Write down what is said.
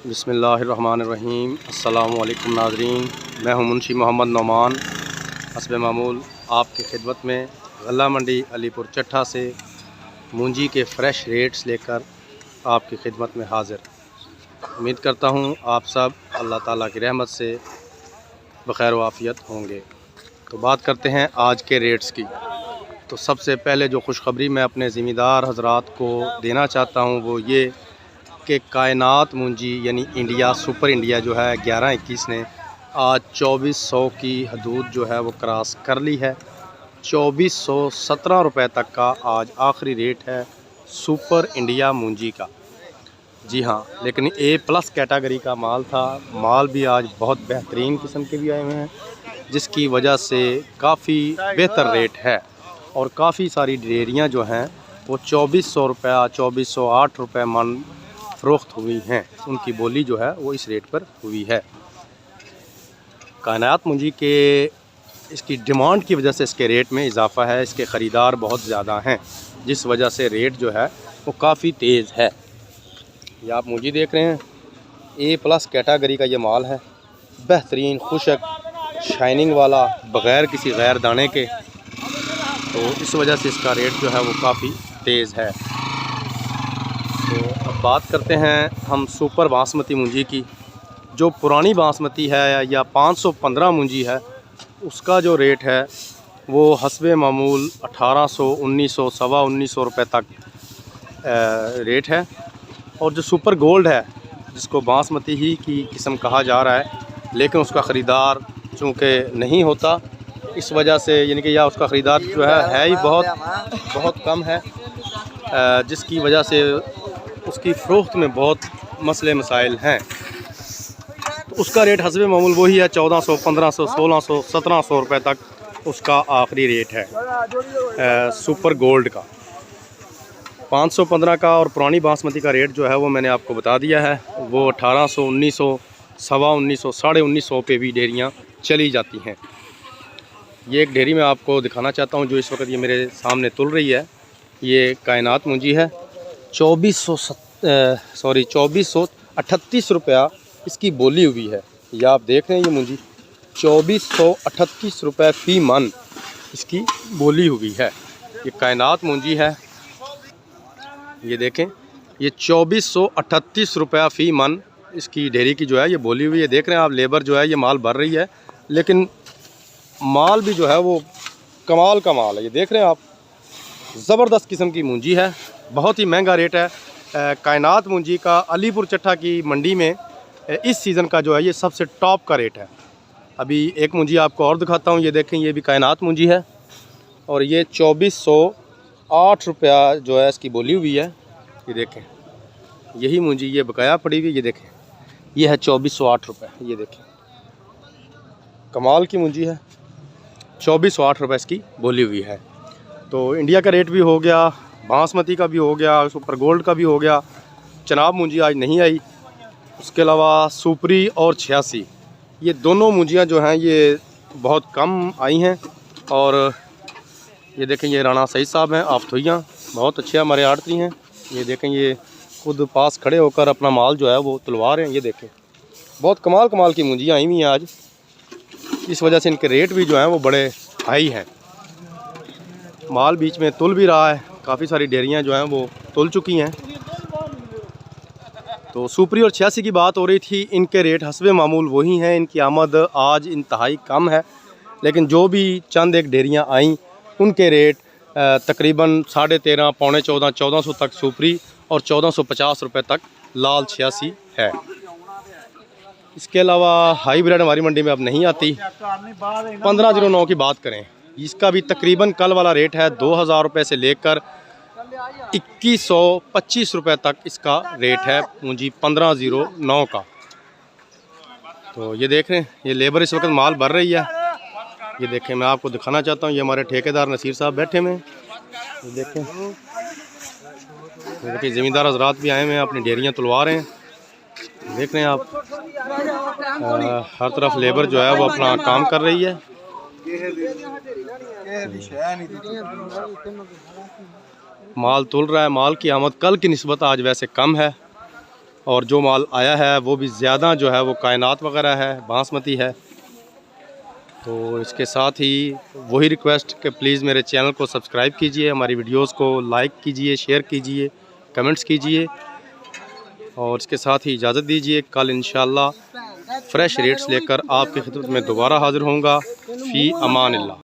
बिस्मिल्लाहिर्रहमानिर्रहीम। अस्सलामुअलैकुम नाज़रीन, मैं हूं मुंशी मोहम्मद नौमान हस्बे मामूल आपकी खिदमत में गल्ला मंडी अलीपुर चट्ठा से मूंजी के फ़्रेश रेट्स लेकर आपकी खिदमत में हाज़िर। उम्मीद करता हूं आप सब अल्लाह ताला की रहमत से बख़ैर व आफ़ियत होंगे। तो बात करते हैं आज के रेट्स की। तो सबसे पहले जो खुशखबरी मैं अपने ज़िम्मेदार हज़रात को देना चाहता हूं वो ये कि कायनात मूंजी यानी इंडिया सुपर इंडिया जो है 11-21 ने आज 2400 की हदूद जो है वो क्रॉस कर ली है। 2417 रुपये तक का आज आखिरी रेट है सुपर इंडिया मूंजी का। जी हाँ, लेकिन A+ कैटेगरी का माल था। माल भी आज बहुत बेहतरीन किस्म के भी आए हुए हैं, जिसकी वजह से काफ़ी बेहतर रेट है और काफ़ी सारी डेयरियाँ जो हैं वो 2400 रुपया 2408 रुपये मन फ़रोख्त हुई हैं। उनकी बोली जो है वो इस रेट पर हुई है। कायनात मूंजी के इसकी डिमांड की वजह से इसके रेट में इजाफ़ा है। इसके ख़रीदार बहुत ज़्यादा हैं, जिस वजह से रेट जो है वो काफ़ी तेज़ है। ये आप मूंजी देख रहे हैं, A+ कैटेगरी का ये माल है, बेहतरीन खुशक शाइनिंग वाला, बग़ैर किसी गैर दाने के। तो इस वजह से इसका रेट जो है वो काफ़ी तेज़ है। तो अब बात करते हैं हम सुपर बासमती मूंजी की। जो पुरानी बासमती है या 515 मूंजी है, उसका जो रेट है वो हस्बे मामूल 1800, 1900, सवा 1900 रुपये तक रेट है। और जो सुपर गोल्ड है, जिसको बासमती ही की किस्म कहा जा रहा है, लेकिन उसका ख़रीदार चूँकि नहीं होता, इस वजह से यानी कि या उसका ख़रीदार जो है ही बहुत कम है, जिसकी वजह से उसकी फ़रोख्त में बहुत मसले मसाइल हैं। तो उसका रेट हस्बे मामूल वही है 1400, 1500, 1600, 1700 रुपये तक उसका आखिरी रेट है सुपर गोल्ड का। 515 का और पुरानी बासमती का रेट जो है वो मैंने आपको बता दिया है। वो 1800, 1900, सवा 1900, साढ़े 1900 पे भी डेयरियाँ चली जाती हैं। ये एक डेयरी मैं आपको दिखाना चाहता हूँ जो इस वक्त ये मेरे सामने तुल रही है। ये कायनात मूंजी है। 2438 रुपया इसकी बोली हुई है। यह आप देख रहे हैं, ये मूंजी 2438 रुपये फ़ी मन इसकी बोली हुई है। ये कायनात मूंजी है, ये देखें, ये 2438 रुपया फ़ी मन इसकी डेयरी की जो है ये बोली हुई है। देख रहे हैं आप, लेबर जो है ये माल भर रही है, लेकिन माल भी जो है वो कमाल का माल है। ये देख रहे हैं आप, ज़बरदस्त किस्म की मूंजी है, बहुत ही महंगा रेट है। कायनात मूंजी का अलीपुर चट्ठा की मंडी में इस सीज़न का जो है ये सबसे टॉप का रेट है। अभी एक मूंजी आपको और दिखाता हूँ। ये देखें, ये भी कायनात मूंजी है और ये 2408 रुपया जो है इसकी बोली हुई है। ये देखें, यही मूंजी ये बकाया पड़ी हुई, ये देखें, ये है 2408 रुपये। ये देखें, कमाल की मूंजी है, 2408 रुपये इसकी बोली हुई है। तो इंडिया का रेट भी हो गया, बासमती का भी हो गया, सुपर गोल्ड का भी हो गया। चनाब मूंजी आज नहीं आई। उसके अलावा सुपरी और 86, ये दोनों मूंजियाँ जो हैं ये बहुत कम आई हैं। और ये देखें, ये राणा सईद साहब हैं आफथोइयाँ, बहुत अच्छे हमारे आड़ती हैं। ये देखें, ये खुद पास खड़े होकर अपना माल जो है वो तुलवा रहे हैं। ये देखें, बहुत कमाल की मूंजियाँ आई हुई हैं आज। इस वजह से इनके रेट भी जो हैं वो बड़े हाई हैं। माल बीच में तुल भी रहा है, काफ़ी सारी डेयरियाँ जो हैं वो तुल चुकी हैं। तो सुपरी और 86 की बात हो रही थी, इनके रेट हस्बे मामूल वही हैं। इनकी आमद आज इंतहाई कम है, लेकिन जो भी चंद एक डेयरियाँ आईं उनके रेट तकरीबन 13.5, पौने 14, 1400 तक सुपरी और 1450 रुपये तक लाल 86 है। इसके अलावा हाईब्रिड हमारी मंडी में अब नहीं आती। 1509 की बात करें, इसका भी तकरीबन कल वाला रेट है 2000 रुपये से लेकर 2125 रुपये तक इसका रेट है पूंजी 1509 का। तो ये देख रहे हैं, ये लेबर इस वक्त माल भर रही है। ये देखें, मैं आपको दिखाना चाहता हूँ, ये हमारे ठेकेदार नसीर साहब बैठे हुए हैं। ये देखें, देखिए ज़मींदार हज़रात भी आए हुए हैं, अपनी डेयरियाँ तुलवा रहे हैं। देख रहे हैं आप, हर तरफ लेबर जो है वो अपना काम कर रही है। माल तुल रहा है। माल की आमद कल की निस्बत आज वैसे कम है, और जो माल आया है वो भी ज़्यादा जो है वो कायनात वगैरह है, बासमती है। तो इसके साथ ही वही रिक्वेस्ट कि प्लीज़ मेरे चैनल को सब्सक्राइब कीजिए, हमारी वीडियोस को लाइक कीजिए, शेयर कीजिए, कमेंट्स कीजिए और इसके साथ ही इजाज़त दीजिए। कल इंशाअल्लाह फ्रेश रेट्स लेकर आपकी खिदमत में दोबारा हाज़िर होऊंगा। फ़ी अमानिल्लाह।